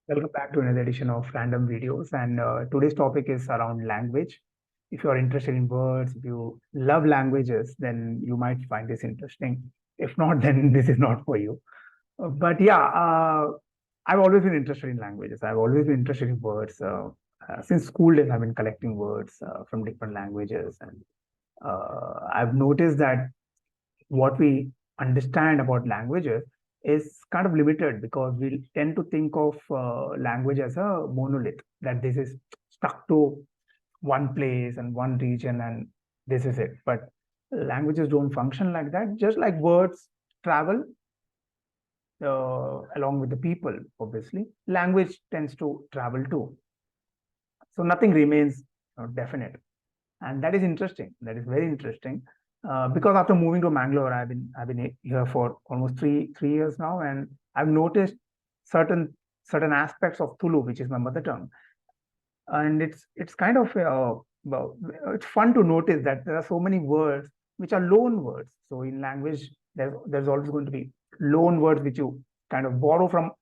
Welcome back to another edition of Random Videos. And today's topic is around language. If you're interested in words, if you love languages, then you might find this interesting. If not, then this is not for you. But I've always been interested in languages. I've always been interested in words. Since school days, I've been collecting words from different languages. And I've noticed that what we understand about languages is kind of limited because we tend to think of language as a monolith, that this is stuck to one place and one region and this is it. But languages don't function like that. Just like words travel along with the people, obviously, language tends to travel too. So nothing remains definite. And that is interesting. That is very interesting. Because after moving to Mangalore, I've been here for almost three years now, and I've noticed certain aspects of Tulu, which is my mother tongue, and it's kind of well, it's fun to notice that there are so many words which are loan words. So in language, there's always going to be loan words which you kind of borrow from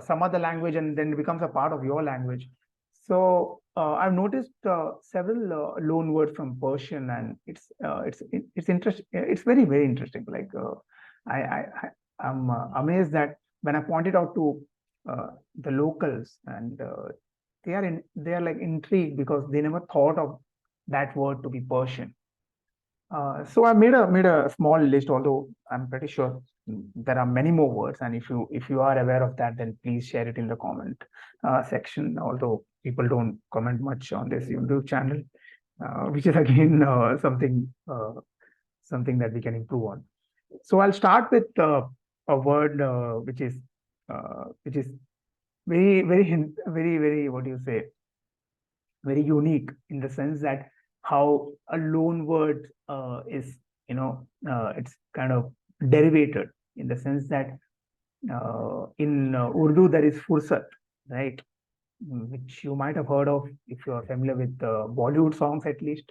some other language, and then it becomes a part of your language. So I've noticed several loan words from Persian, and it's interesting. It's very interesting. Like I'm amazed that when I pointed out to the locals, and they are like intrigued because they never thought of that word to be Persian. So I made a small list, although I'm pretty sure there are many more words. And if you are aware of that, then please share it in the comment section. Although people don't comment much on this YouTube channel, which is again something that we can improve on. So I'll start with a word which is very what do you say, very unique in the sense that how a loan word is, it's kind of derivated in the sense that in Urdu there is fursat, right? Which you might have heard of if you are familiar with Bollywood songs at least.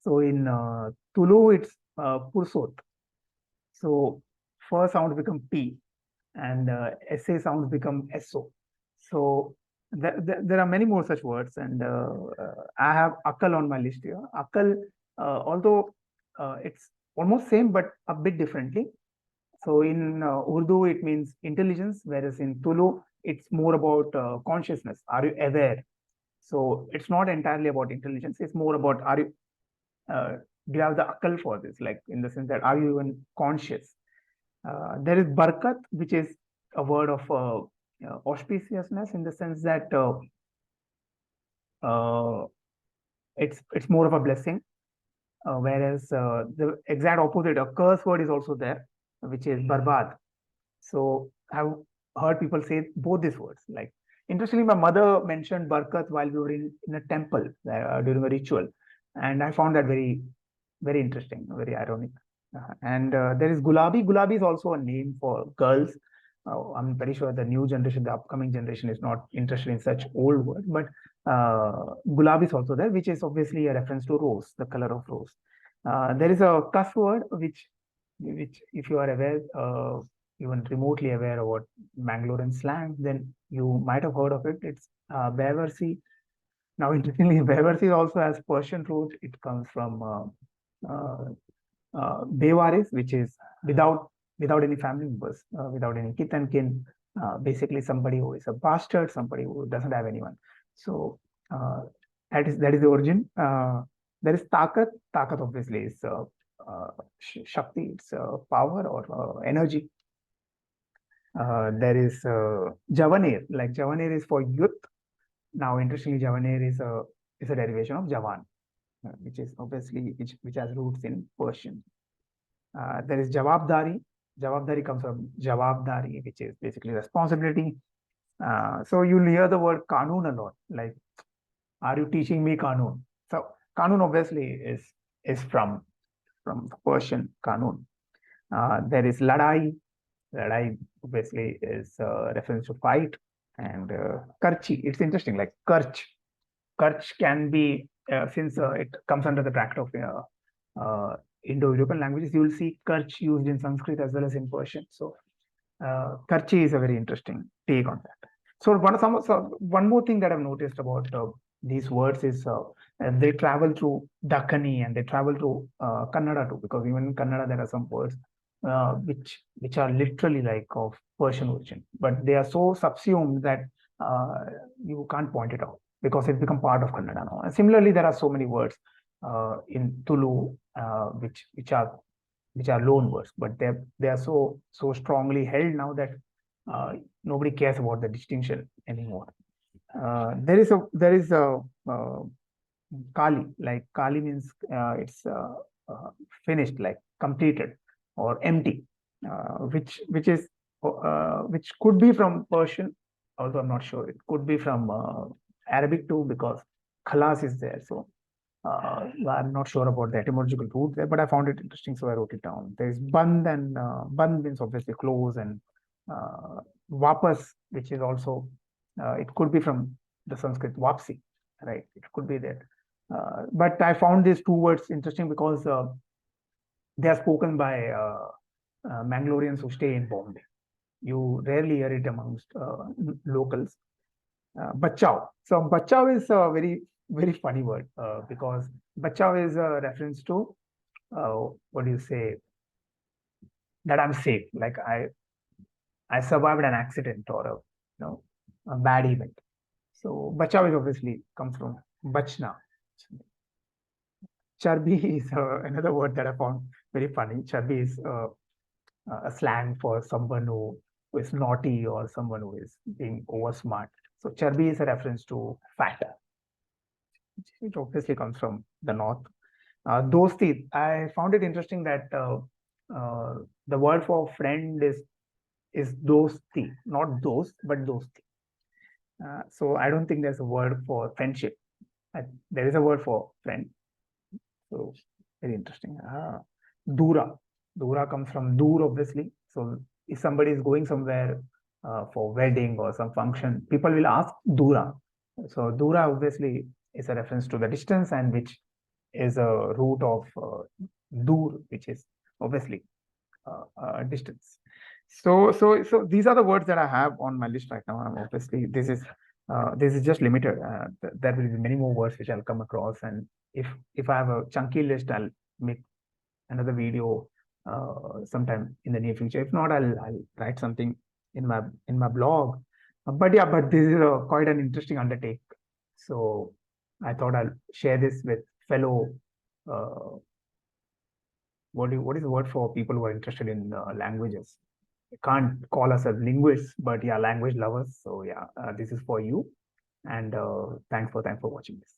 So in Tulu it's pursot. So first sounds become P, and SA sounds become SO. So there are many more such words, and I have akal on my list here. Akal, although it's almost same but a bit differently. So in Urdu it means intelligence, whereas in Tulu it's more about consciousness. Are you aware? So it's not entirely about intelligence. It's more about uh, do you have the akal for this? Like in the sense that are you even conscious? There is barkat, which is a word of auspiciousness in the sense that uh, it's more of a blessing, whereas the exact opposite, a curse word is also there, which is barbad. So I've heard people say both these words. Like interestingly, my mother mentioned barkat while we were in a temple during a ritual, and I found that very interesting, very ironic. And there is Gulabi. Gulabi is also a name for girls. I'm pretty sure the new generation, the upcoming generation, is not interested in such old word, but Gulabi is also there, which is obviously a reference to rose, the color of rose. There is a cuss word, which if you are aware, even remotely aware about Mangalorean slang, then you might have heard of it. It's Beversi. Now, interestingly, Beversi also has Persian root. It comes from Bewaris, which is without any family members, without any kith and kin. Basically, somebody who is a bastard, somebody who doesn't have anyone. So uh, that is the origin. There is takat. Takat obviously is Shakti. It's power or energy. There is Javaner. Like Javaner is for youth. Now, interestingly, Javaner is a derivation of Javan, which is obviously which has roots in Persian. There is Jawabdari. Jawabdari comes from Jawabdari, which is basically responsibility. So you'll hear the word Kanun a lot. Like, are you teaching me Kanun? So Kanun obviously is from Persian Kanun. There is Ladai. Ladai obviously is reference to fight. And Karchi. It's interesting. Like Karch. Karch can be since it comes under the bracket of Indo-European languages, you will see Karch used in Sanskrit as well as in Persian. So Karchi is a very interesting take on that. So one more thing that I've noticed about these words is they travel through Dakkani and they travel through Kannada too, because even in Kannada there are some words which are literally like of Persian origin, but they are so subsumed that you can't point it out because it become part of Kannada now. And similarly, there are so many words in Tulu which are loan words, but they are so strongly held now that nobody cares about the distinction anymore. There is a Kali, like Kali means it's finished, like completed or empty, which could be from Persian, although I'm not sure. It could be from Arabic too, because khalas is there. So I'm not sure about the etymological root there, but I found it interesting, so I wrote it down. There's band, and band means obviously close, and vapas, which is also it could be from the Sanskrit vapsi, right? It could be there. But I found these two words interesting because they are spoken by Mangaloreans who stay in Bombay. You rarely hear it amongst locals. Bachao. So bachao is a very funny word because bachao is a reference to what do you say, that I'm safe, like I survived an accident or a bad event. So bachao is obviously comes from bachna. Charbi is another word that I found very funny. Charbi is a slang for someone who is naughty or someone who is being over smart. So charbi is a reference to fat, which obviously comes from the north. Dosti, I found it interesting that the word for friend is dosti, not dost, but dosti. So I don't think there's a word for friendship. There is a word for friend. So very interesting. Dura. Dura comes from dur, obviously. So if somebody is going somewhere for wedding or some function, people will ask Dura. So Dura obviously is a reference to the distance, and which is a root of dur, which is obviously distance. So these are the words that I have on my list right now. And obviously, this is just limited. There will be many more words which I'll come across, and if I have a chunky list, I'll make another video sometime in the near future. If not, I'll write something in my blog. But yeah, but this is quite an interesting undertake. So I thought I'll share this with fellow. What is the word for people who are interested in languages? I can't call us as linguists, but yeah, language lovers. So yeah, this is for you. And thanks for watching this.